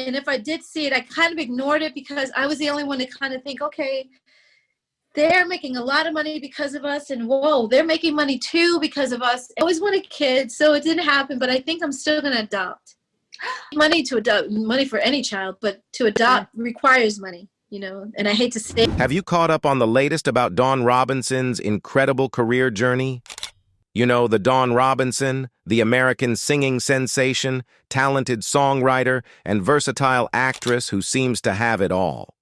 And if I did see it, I kind of ignored it because I was the only one to kind of think, okay, they're making a lot of money because of us, and whoa, they're making money too because of us. I always wanted kids, so it didn't happen, but I think I'm still going to adopt. Money to adopt, money for any child, but to adopt requires money, you know, and I hate to say. Have you caught up on the latest about Dawn Robinson's incredible career journey? You know, the Dawn Robinson, the American singing sensation, talented songwriter, and versatile actress who seems to have it all.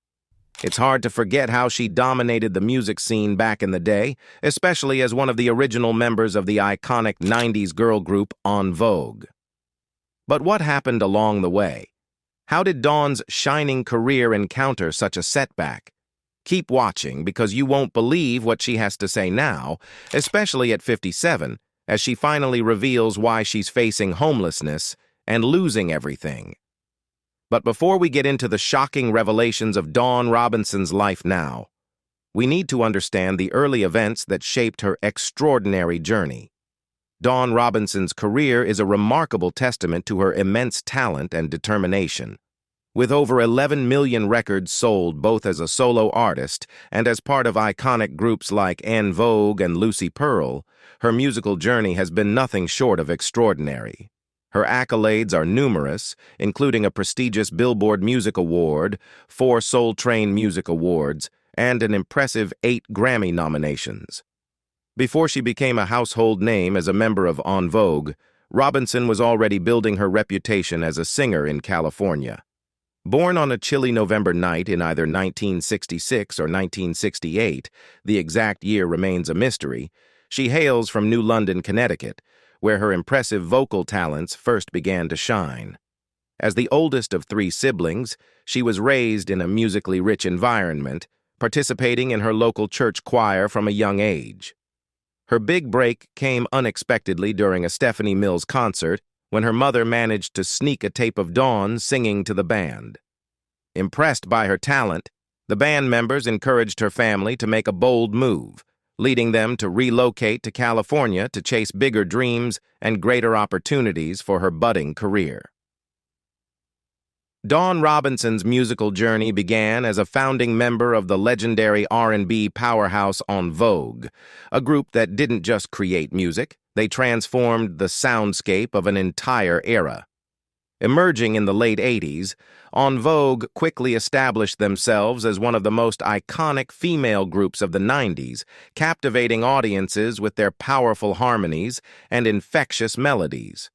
It's hard to forget how she dominated the music scene back in the day, especially as one of the original members of the iconic 90s girl group En Vogue. But what happened along the way? How did Dawn's shining career encounter such a setback? Keep watching because you won't believe what she has to say now, especially at 57, as she finally reveals why she's facing homelessness and losing everything. But before we get into the shocking revelations of Dawn Robinson's life now, we need to understand the early events that shaped her extraordinary journey. Dawn Robinson's career is a remarkable testament to her immense talent and determination. With over 11 million records sold both as a solo artist and as part of iconic groups like En Vogue and Lucy Pearl, her musical journey has been nothing short of extraordinary. Her accolades are numerous, including a prestigious Billboard Music Award, 4 Soul Train Music Awards, and an impressive 8 Grammy nominations. Before she became a household name as a member of En Vogue, Robinson was already building her reputation as a singer in California. Born on a chilly November night in either 1966 or 1968, the exact year remains a mystery, she hails from New London, Connecticut, where her impressive vocal talents first began to shine. As the oldest of 3 siblings, she was raised in a musically rich environment, participating in her local church choir from a young age. Her big break came unexpectedly during a Stephanie Mills concert when her mother managed to sneak a tape of Dawn singing to the band. Impressed by her talent, the band members encouraged her family to make a bold move, leading them to relocate to California to chase bigger dreams and greater opportunities for her budding career. Dawn Robinson's musical journey began as a founding member of the legendary R&B powerhouse En Vogue, a group that didn't just create music, they transformed the soundscape of an entire era. Emerging in the late 80s, En Vogue quickly established themselves as one of the most iconic female groups of the 90s, captivating audiences with their powerful harmonies and infectious melodies.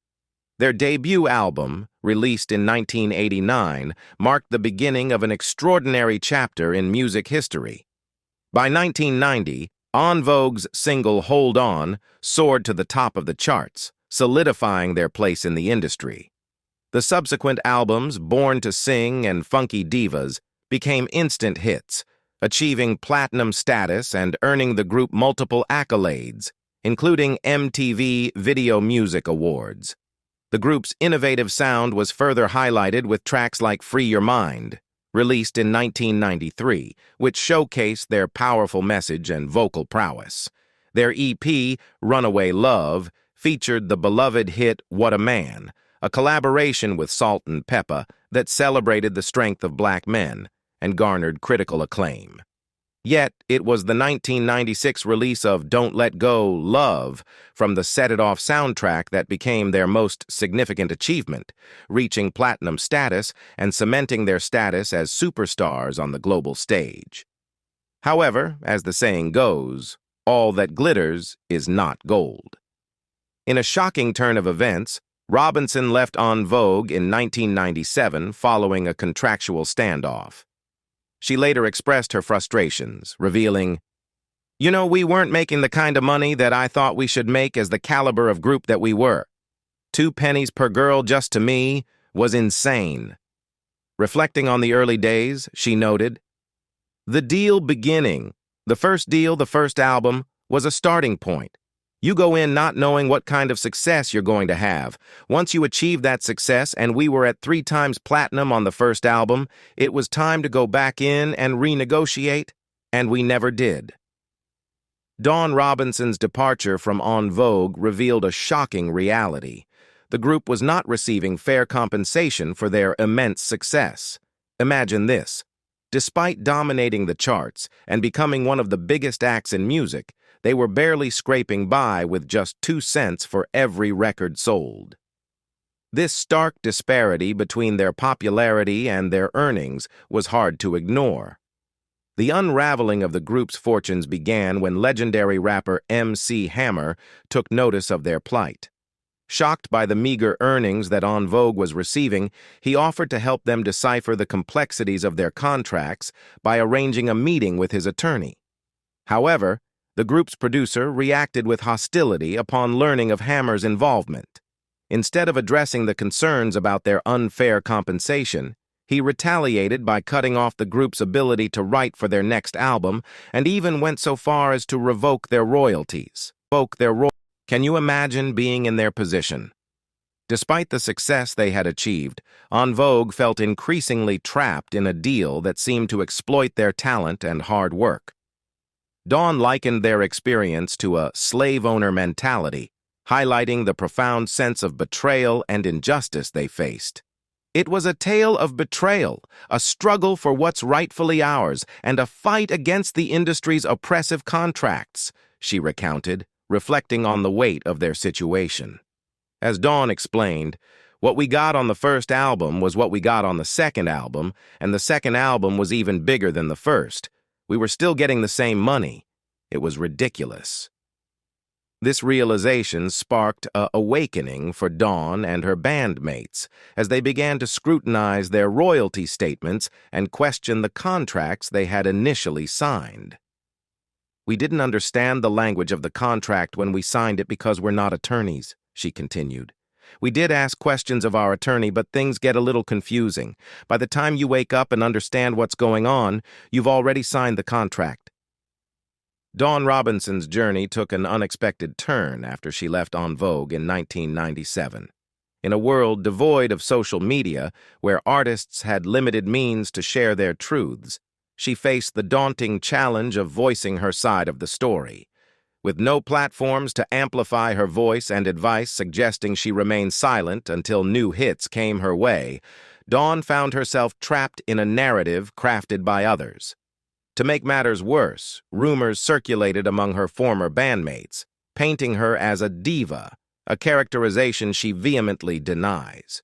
Their debut album, released in 1989, marked the beginning of an extraordinary chapter in music history. By 1990, En Vogue's single Hold On soared to the top of the charts, solidifying their place in the industry. The subsequent albums, Born to Sing and Funky Divas, became instant hits, achieving platinum status and earning the group multiple accolades, including MTV Video Music Awards. The group's innovative sound was further highlighted with tracks like Free Your Mind, released in 1993, which showcased their powerful message and vocal prowess. Their EP, Runaway Love, featured the beloved hit What a Man, a collaboration with Salt and Peppa that celebrated the strength of black men and garnered critical acclaim. Yet, it was the 1996 release of Don't Let Go, Love from the Set It Off soundtrack that became their most significant achievement, reaching platinum status and cementing their status as superstars on the global stage. However, as the saying goes, all that glitters is not gold. In a shocking turn of events, Robinson left En Vogue in 1997 following a contractual standoff. She later expressed her frustrations, revealing, "You know, we weren't making the kind of money that I thought we should make as the caliber of group that we were. 2 pennies per girl just to me was insane." Reflecting on the early days, she noted, "The deal beginning, the first album, was a starting point. You go in not knowing what kind of success you're going to have. Once you achieve that success, and we were at 3 times platinum on the first album, it was time to go back in and renegotiate, and we never did." Dawn Robinson's departure from En Vogue revealed a shocking reality. the group was not receiving fair compensation for their immense success. Imagine this. Despite dominating the charts and becoming one of the biggest acts in music, they were barely scraping by with just 2 cents for every record sold. This stark disparity between their popularity and their earnings was hard to ignore. The unraveling of the group's fortunes began when legendary rapper MC Hammer took notice of their plight. Shocked by the meager earnings that En Vogue was receiving, he offered to help them decipher the complexities of their contracts by arranging a meeting with his attorney. However, the group's producer reacted with hostility upon learning of Hammer's involvement. Instead of addressing the concerns about their unfair compensation, he retaliated by cutting off the group's ability to write for their next album and even went so far as to revoke their royalties. Can you imagine being in their position? Despite the success they had achieved, En Vogue felt increasingly trapped in a deal that seemed to exploit their talent and hard work. Dawn likened their experience to a slave owner mentality, highlighting the profound sense of betrayal and injustice they faced. It was a tale of betrayal, a struggle for what's rightfully ours, and a fight against the industry's oppressive contracts, she recounted, reflecting on the weight of their situation. As Dawn explained, what we got on the first album was what we got on the second album, and the second album was even bigger than the first. We were still getting the same money. It was ridiculous. This realization sparked an awakening for Dawn and her bandmates as they began to scrutinize their royalty statements and question the contracts they had initially signed. "We didn't understand the language of the contract when we signed it because we're not attorneys," she continued. "We did ask questions of our attorney, but things get a little confusing. By the time you wake up and understand what's going on, you've already signed the contract." Dawn Robinson's journey took an unexpected turn after she left En Vogue in 1997. In a world devoid of social media, where artists had limited means to share their truths, she faced the daunting challenge of voicing her side of the story. With no platforms to amplify her voice and advice suggesting she remain silent until new hits came her way, Dawn found herself trapped in a narrative crafted by others. To make matters worse, rumors circulated among her former bandmates, painting her as a diva, a characterization she vehemently denies.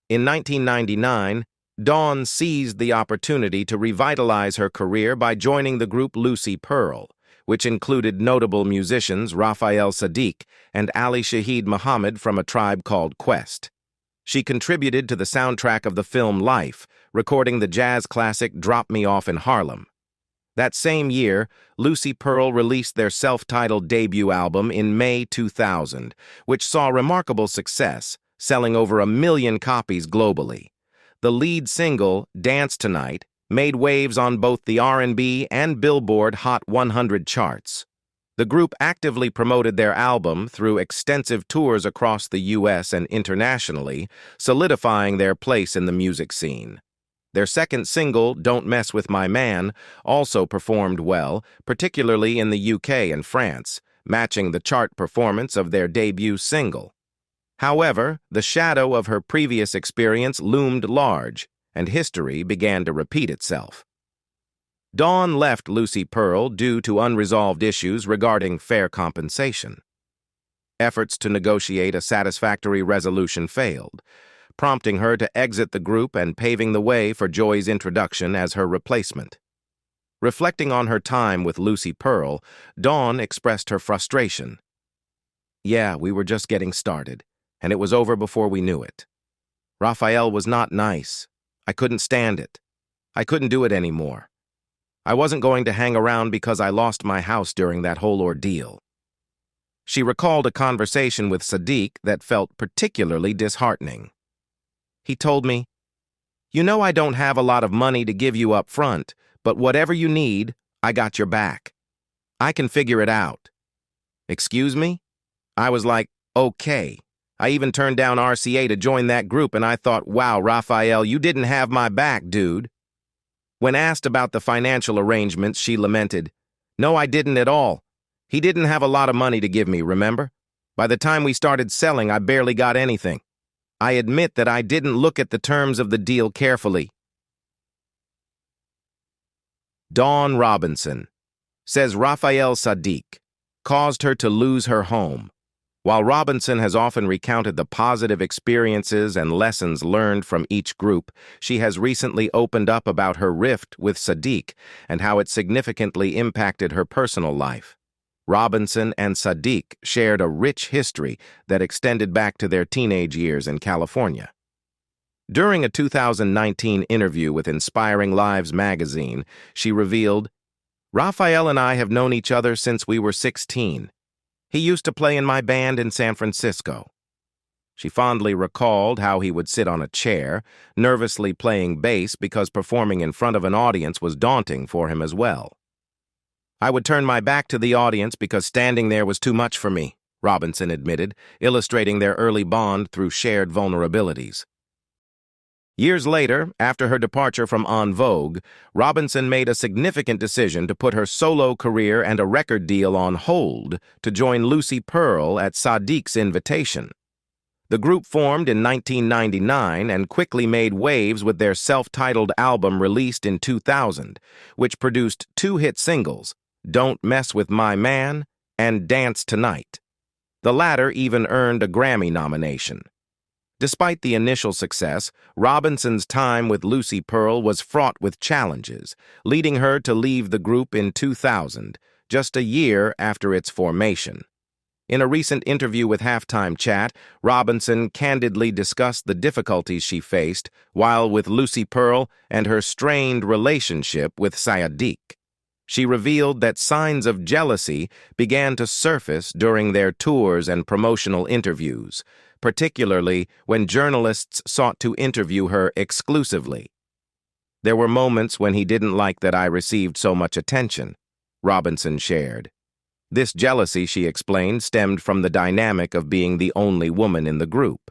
In 1999, Dawn seized the opportunity to revitalize her career by joining the group Lucy Pearl, which included notable musicians Raphael Saadiq and Ali Shaheed Muhammad from A Tribe Called Quest. She contributed to the soundtrack of the film Life, recording the jazz classic Drop Me Off in Harlem. That same year, Lucy Pearl released their self-titled debut album in May 2000, which saw remarkable success, selling over 1 million copies globally. The lead single, Dance Tonight, made waves on both the R&B and Billboard Hot 100 charts. The group actively promoted their album through extensive tours across the U.S. and internationally, solidifying their place in the music scene. Their second single, Don't Mess With My Man, also performed well, particularly in the UK and France, matching the chart performance of their debut single. However, the shadow of her previous experience loomed large, and history began to repeat itself. Dawn left Lucy Pearl due to unresolved issues regarding fair compensation. Efforts to negotiate a satisfactory resolution failed, prompting her to exit the group and paving the way for Joy's introduction as her replacement. Reflecting on her time with Lucy Pearl, Dawn expressed her frustration. "Yeah, we were just getting started, and it was over before we knew it. Raphael was not nice. I couldn't stand it. I couldn't do it anymore. I wasn't going to hang around because I lost my house during that whole ordeal." She recalled a conversation with Saadiq that felt particularly disheartening. He told me, "You know I don't have a lot of money to give you up front, but whatever you need, I got your back. I can figure it out." "Excuse me?" I was like, "Okay." I even turned down RCA to join that group, and I thought, wow, Raphael, you didn't have my back, dude. When asked about the financial arrangements, she lamented, "No, I didn't at all. He didn't have a lot of money to give me, remember? By the time we started selling, I barely got anything. I admit that I didn't look at the terms of the deal carefully. Dawn Robinson says Raphael Saadiq caused her to lose her home. While Robinson has often recounted the positive experiences and lessons learned from each group, she has recently opened up about her rift with Saadiq and how it significantly impacted her personal life. Robinson and Saadiq shared a rich history that extended back to their teenage years in California. During a 2019 interview with Inspiring Lives magazine, she revealed, "Raphael and I have known each other since we were 16. He used to play in my band in San Francisco." She fondly recalled how he would sit on a chair, nervously playing bass because performing in front of an audience was daunting for him as well. "I would turn my back to the audience because standing there was too much for me," Robinson admitted, illustrating their early bond through shared vulnerabilities. Years later, after her departure from En Vogue, Robinson made a significant decision to put her solo career and a record deal on hold to join Lucy Pearl at Saadiq's invitation. The group formed in 1999 and quickly made waves with their self-titled album released in 2000, which produced two hit singles, "Don't Mess With My Man" and "Dance Tonight." The latter even earned a Grammy nomination. Despite the initial success, Robinson's time with Lucy Pearl was fraught with challenges, leading her to leave the group in 2000, just a year after its formation. In a recent interview with Halftime Chat, Robinson candidly discussed the difficulties she faced while with Lucy Pearl and her strained relationship with Saadiq. She revealed that signs of jealousy began to surface during their tours and promotional interviews, particularly when journalists sought to interview her exclusively. "There were moments when he didn't like that I received so much attention," Robinson shared. This jealousy, she explained, stemmed from the dynamic of being the only woman in the group.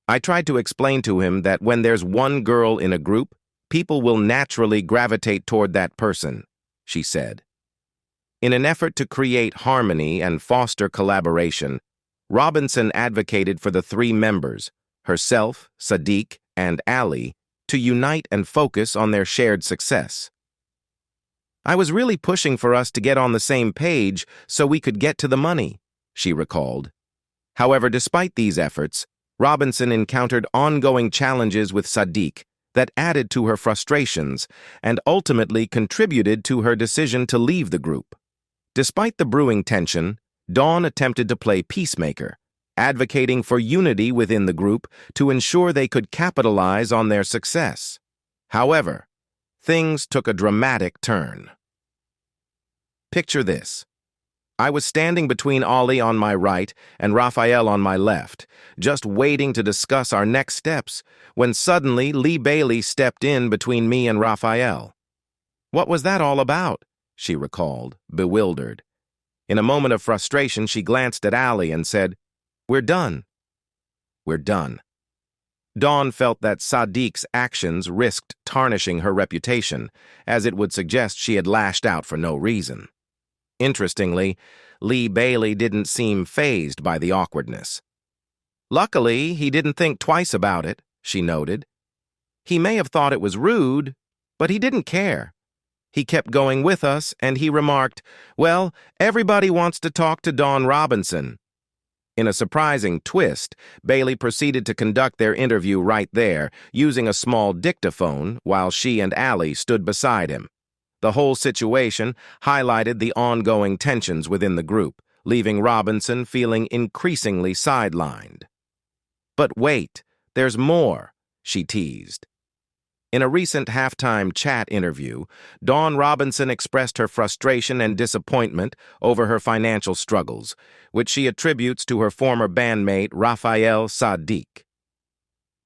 "I tried to explain to him that when there's one girl in a group, people will naturally gravitate toward that person," she said. In an effort to create harmony and foster collaboration, Robinson advocated for the three members, herself, Saadiq, and Ali, to unite and focus on their shared success. "I was really pushing for us to get on the same page so we could get to the money," she recalled. However, despite these efforts, Robinson encountered ongoing challenges with Saadiq that added to her frustrations and ultimately contributed to her decision to leave the group. Despite the brewing tension, Dawn attempted to play peacemaker, advocating for unity within the group to ensure they could capitalize on their success. However, things took a dramatic turn. Picture this. I was standing between Ali on my right and Raphael on my left, just waiting to discuss our next steps, when suddenly Lee Bailey stepped in between me and Raphael. "What was that all about?" she recalled, bewildered. In a moment of frustration, she glanced at Ali and said, "We're done." "We're done." Dawn felt that Saadiq's actions risked tarnishing her reputation, as it would suggest she had lashed out for no reason. Interestingly, Lee Bailey didn't seem fazed by the awkwardness. "Luckily, he didn't think twice about it," she noted. "He may have thought it was rude, but he didn't care. He kept going with us, and he remarked, 'Well, everybody wants to talk to Dawn Robinson.'" In a surprising twist, Bailey proceeded to conduct their interview right there, using a small dictaphone while she and Ali stood beside him. The whole situation highlighted the ongoing tensions within the group, leaving Robinson feeling increasingly sidelined. "But wait, there's more," she teased. In a recent Halftime Chat interview, Dawn Robinson expressed her frustration and disappointment over her financial struggles, which she attributes to her former bandmate Raphael Saadiq.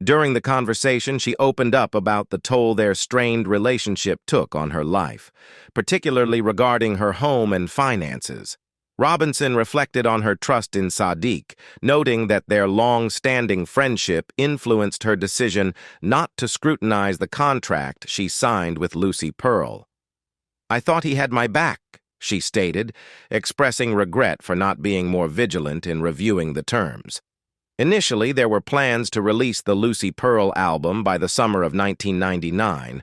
During the conversation, she opened up about the toll their strained relationship took on her life, particularly regarding her home and finances. Robinson reflected on her trust in Saadiq, noting that their long-standing friendship influenced her decision not to scrutinize the contract she signed with Lucy Pearl. "I thought he had my back," she stated, expressing regret for not being more vigilant in reviewing the terms. Initially, there were plans to release the Lucy Pearl album by the summer of 1999,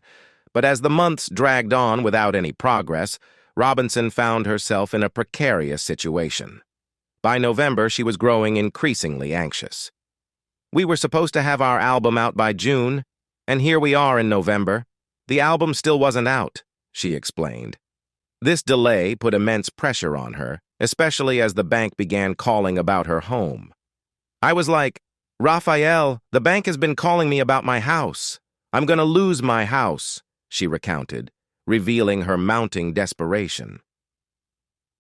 but as the months dragged on without any progress, Robinson found herself in a precarious situation. By November, she was growing increasingly anxious. "We were supposed to have our album out by June, and here we are in November. The album still wasn't out," she explained. This delay put immense pressure on her, especially as the bank began calling about her home. "I was like, Raphael, the bank has been calling me about my house. I'm going to lose my house," she recounted, revealing her mounting desperation.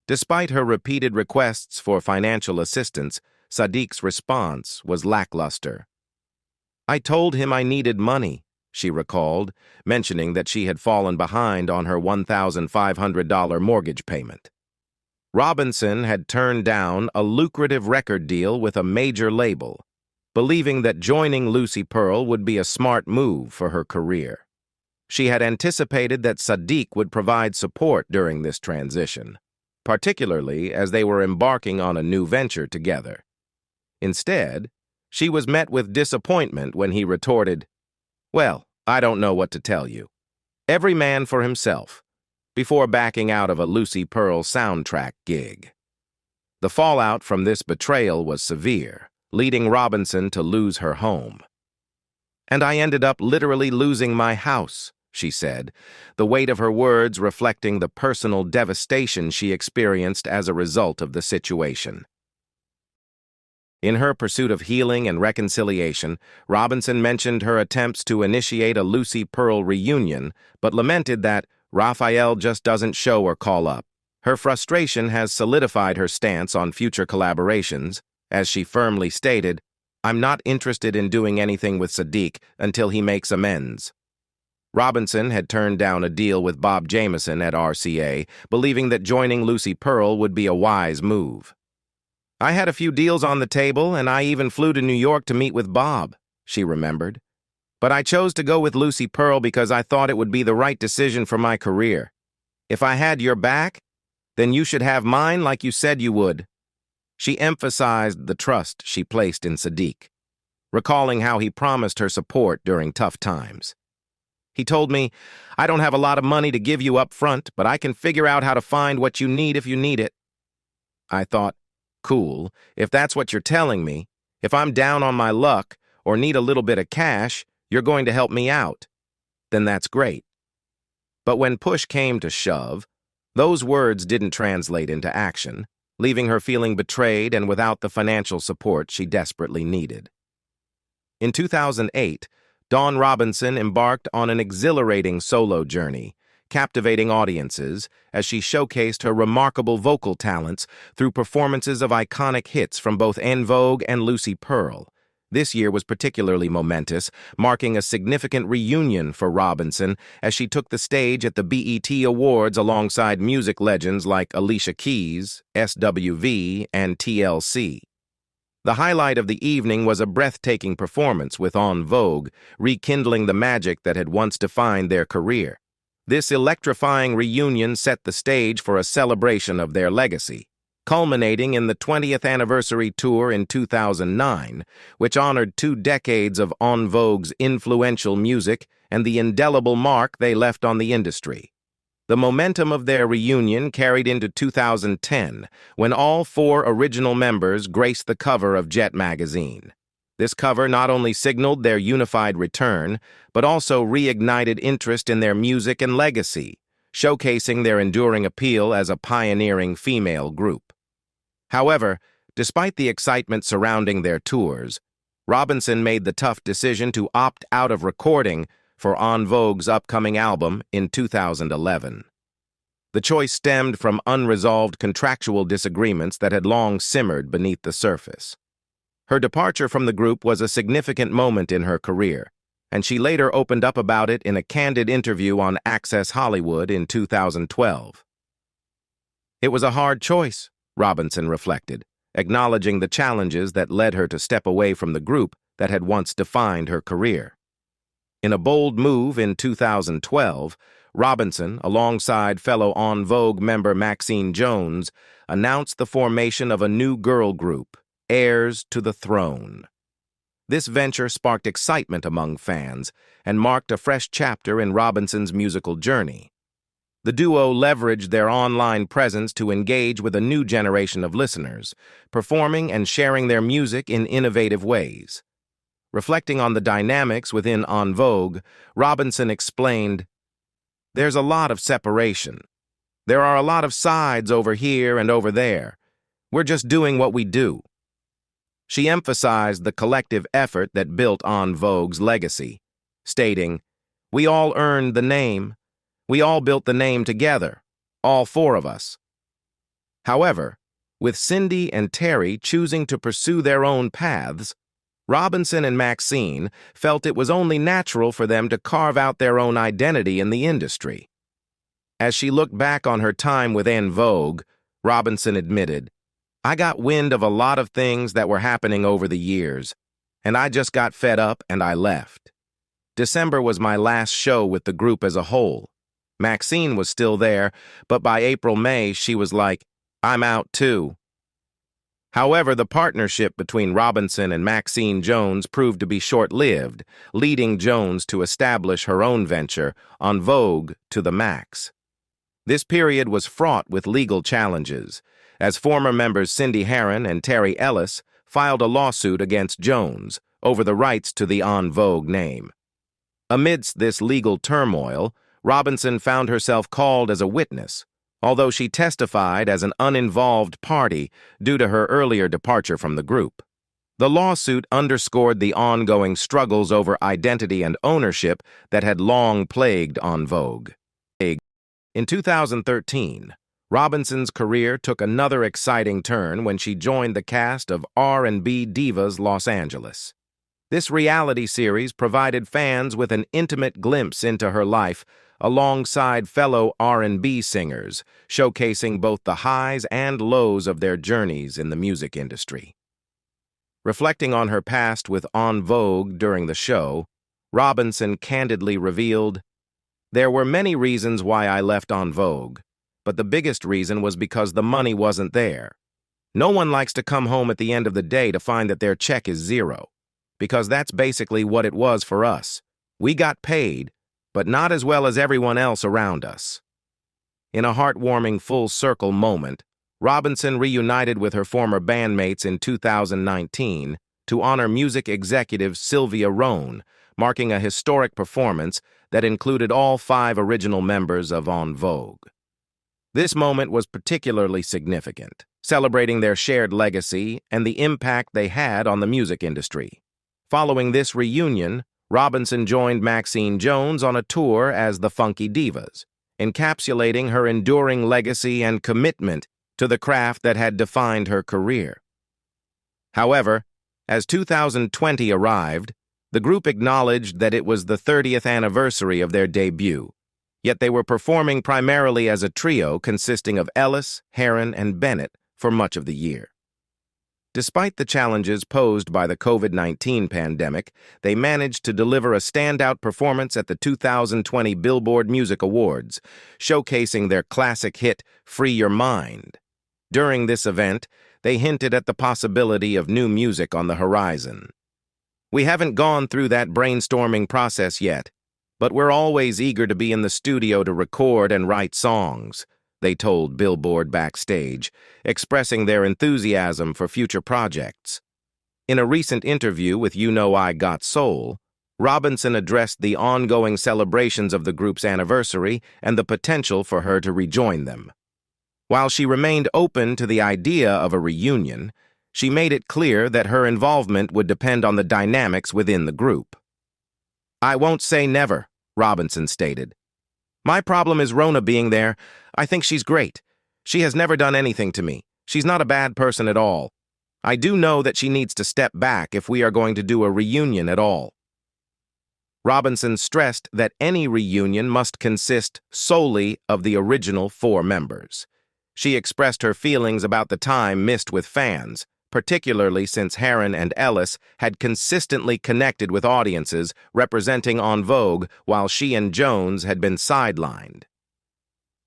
Despite her repeated requests for financial assistance, Saadiq's response was lackluster. "I told him I needed money," she recalled, mentioning that she had fallen behind on her $1,500 mortgage payment. Robinson had turned down a lucrative record deal with a major label, believing that joining Lucy Pearl would be a smart move for her career. She had anticipated that Saadiq would provide support during this transition, particularly as they were embarking on a new venture together. Instead, she was met with disappointment when he retorted, "Well, I don't know what to tell you. Every man for himself," before backing out of a Lucy Pearl soundtrack gig. The fallout from this betrayal was severe, leading Robinson to lose her home. "And I ended up literally losing my house," she said, the weight of her words reflecting the personal devastation she experienced as a result of the situation. In her pursuit of healing and reconciliation, Robinson mentioned her attempts to initiate a Lucy Pearl reunion, but lamented that Raphael just doesn't show or call up. Her frustration has solidified her stance on future collaborations, as she firmly stated, "I'm not interested in doing anything with Saadiq until he makes amends." Robinson had turned down a deal with Bob Jameson at RCA, believing that joining Lucy Pearl would be a wise move. "I had a few deals on the table, and I even flew to New York to meet with Bob," she remembered. "But I chose to go with Lucy Pearl because I thought it would be the right decision for my career. If I had your back, then you should have mine like you said you would." She emphasized the trust she placed in Saadiq, recalling how he promised her support during tough times. "He told me, 'I don't have a lot of money to give you up front, but I can figure out how to find what you need if you need it.' I thought, cool, if that's what you're telling me, if I'm down on my luck or need a little bit of cash, you're going to help me out. Then that's great." But when push came to shove, those words didn't translate into action, leaving her feeling betrayed and without the financial support she desperately needed. In 2008, Dawn Robinson embarked on an exhilarating solo journey, captivating audiences as she showcased her remarkable vocal talents through performances of iconic hits from both En Vogue and Lucy Pearl. This year was particularly momentous, marking a significant reunion for Robinson as she took the stage at the BET Awards alongside music legends like Alicia Keys, SWV, and TLC. The highlight of the evening was a breathtaking performance with En Vogue, rekindling the magic that had once defined their career. This electrifying reunion set the stage for a celebration of their legacy, culminating in the 20th anniversary tour in 2009, which honored 2 decades of En Vogue's influential music and the indelible mark they left on the industry. The momentum of their reunion carried into 2010, when all 4 original members graced the cover of Jet magazine. This cover not only signaled their unified return, but also reignited interest in their music and legacy, showcasing their enduring appeal as a pioneering female group. However, despite the excitement surrounding their tours, Robinson made the tough decision to opt out of recording for En Vogue's upcoming album in 2011. The choice stemmed from unresolved contractual disagreements that had long simmered beneath the surface. Her departure from the group was a significant moment in her career, and she later opened up about it in a candid interview on Access Hollywood in 2012. "It was a hard choice," Robinson reflected, acknowledging the challenges that led her to step away from the group that had once defined her career. In a bold move in 2012, Robinson, alongside fellow En Vogue member Maxine Jones, announced the formation of a new girl group, Heirs to the Throne. This venture sparked excitement among fans and marked a fresh chapter in Robinson's musical journey. The duo leveraged their online presence to engage with a new generation of listeners, performing and sharing their music in innovative ways. Reflecting on the dynamics within En Vogue, Robinson explained, "There's a lot of separation. There are a lot of sides over here and over there. We're just doing what we do." She emphasized the collective effort that built En Vogue's legacy, stating, "We all earned the name. We all built the name together, all four of us." However, with Cindy and Terry choosing to pursue their own paths, Robinson and Maxine felt it was only natural for them to carve out their own identity in the industry. As she looked back on her time with En Vogue, Robinson admitted, "I got wind of a lot of things that were happening over the years, and I just got fed up and I left. December was my last show with the group as a whole. Maxine was still there, but by April-May she was like, 'I'm out too.'" However, the partnership between Robinson and Maxine Jones proved to be short-lived, leading Jones to establish her own venture, En Vogue to the Max. This period was fraught with legal challenges, as former members Cindy Herron and Terry Ellis filed a lawsuit against Jones over the rights to the En Vogue name. Amidst this legal turmoil, Robinson found herself called as a witness, although she testified as an uninvolved party due to her earlier departure from the group. The lawsuit underscored the ongoing struggles over identity and ownership that had long plagued En Vogue. In 2013, Robinson's career took another exciting turn when she joined the cast of R&B Divas Los Angeles. This reality series provided fans with an intimate glimpse into her life alongside fellow R&B singers, showcasing both the highs and lows of their journeys in the music industry. Reflecting on her past with En Vogue during the show, Robinson candidly revealed, "There were many reasons why I left En Vogue, but the biggest reason was because the money wasn't there. No one likes to come home at the end of the day to find that their check is zero, because that's basically what it was for us. We got paid, but not as well as everyone else around us." In a heartwarming full-circle moment, Robinson reunited with her former bandmates in 2019 to honor music executive Sylvia Rhone, marking a historic performance that included all 5 original members of En Vogue. This moment was particularly significant, celebrating their shared legacy and the impact they had on the music industry. Following this reunion, Robinson joined Maxine Jones on a tour as the Funky Divas, encapsulating her enduring legacy and commitment to the craft that had defined her career. However, as 2020 arrived, the group acknowledged that it was the 30th anniversary of their debut, yet they were performing primarily as a trio consisting of Ellis, Herron, and Bennett for much of the year. Despite the challenges posed by the COVID-19 pandemic, they managed to deliver a standout performance at the 2020 Billboard Music Awards, showcasing their classic hit, "Free Your Mind." During this event, they hinted at the possibility of new music on the horizon. "We haven't gone through that brainstorming process yet, but we're always eager to be in the studio to record and write songs," they told Billboard backstage, expressing their enthusiasm for future projects. In a recent interview with You Know I Got Soul, Robinson addressed the ongoing celebrations of the group's anniversary and the potential for her to rejoin them. While she remained open to the idea of a reunion, she made it clear that her involvement would depend on the dynamics within the group. "I won't say never," Robinson stated. "My problem is Rona being there. I think she's great. She has never done anything to me. She's not a bad person at all. I do know that she needs to step back if we are going to do a reunion at all." Robinson stressed that any reunion must consist solely of the original 4 members. She expressed her feelings about the time missed with fans, particularly since Heron and Ellis had consistently connected with audiences representing En Vogue while she and Jones had been sidelined.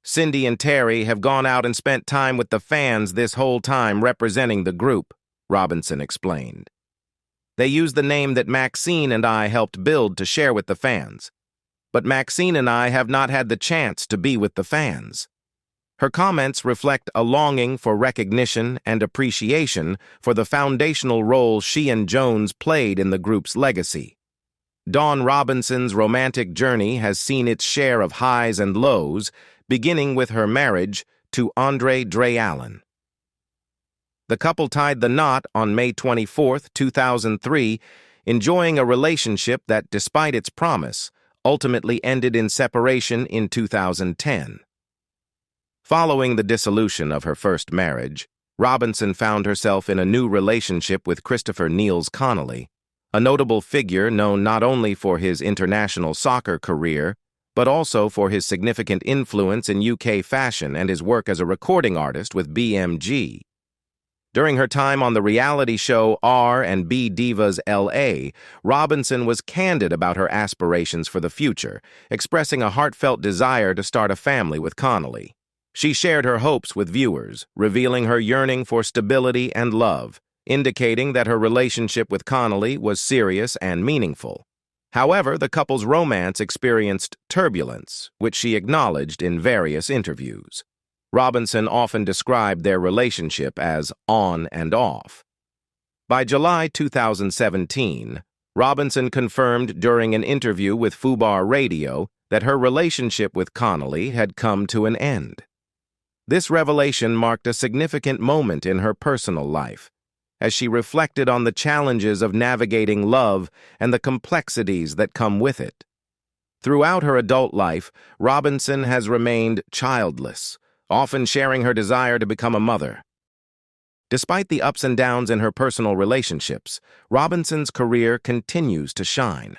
Cindy and Terry have gone out and spent time with the fans this whole time representing the group, Robinson explained. They use the name that Maxine and I helped build to share with the fans. But Maxine and I have not had the chance to be with the fans. Her comments reflect a longing for recognition and appreciation for the foundational role she and Jones played in the group's legacy. Dawn Robinson's romantic journey has seen its share of highs and lows, beginning with her marriage to Andre Dre Allen. The couple tied the knot on May 24, 2003, enjoying a relationship that, despite its promise, ultimately ended in separation in 2010. Following the dissolution of her first marriage, Robinson found herself in a new relationship with Christopher Niels Connolly, a notable figure known not only for his international soccer career, but also for his significant influence in UK fashion and his work as a recording artist with BMG. During her time on the reality show R&B Divas LA, Robinson was candid about her aspirations for the future, expressing a heartfelt desire to start a family with Connolly. She shared her hopes with viewers, revealing her yearning for stability and love, indicating that her relationship with Connolly was serious and meaningful. However, the couple's romance experienced turbulence, which she acknowledged in various interviews. Robinson often described their relationship as on and off. By July 2017, Robinson confirmed during an interview with Fubar Radio that her relationship with Connolly had come to an end. This revelation marked a significant moment in her personal life, as she reflected on the challenges of navigating love and the complexities that come with it. Throughout her adult life, Robinson has remained childless, often sharing her desire to become a mother. Despite the ups and downs in her personal relationships, Robinson's career continues to shine.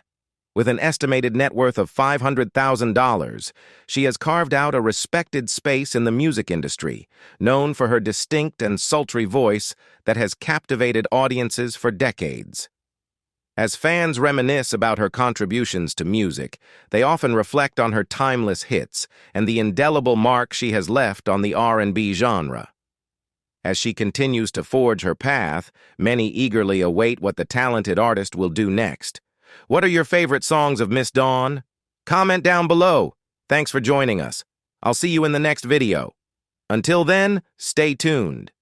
With an estimated net worth of $500,000, she has carved out a respected space in the music industry, known for her distinct and sultry voice that has captivated audiences for decades. As fans reminisce about her contributions to music, they often reflect on her timeless hits and the indelible mark she has left on the R&B genre. As she continues to forge her path, many eagerly await what the talented artist will do next. What are your favorite songs of Miss Dawn? Comment down below. Thanks for joining us. I'll see you in the next video. Until then, stay tuned.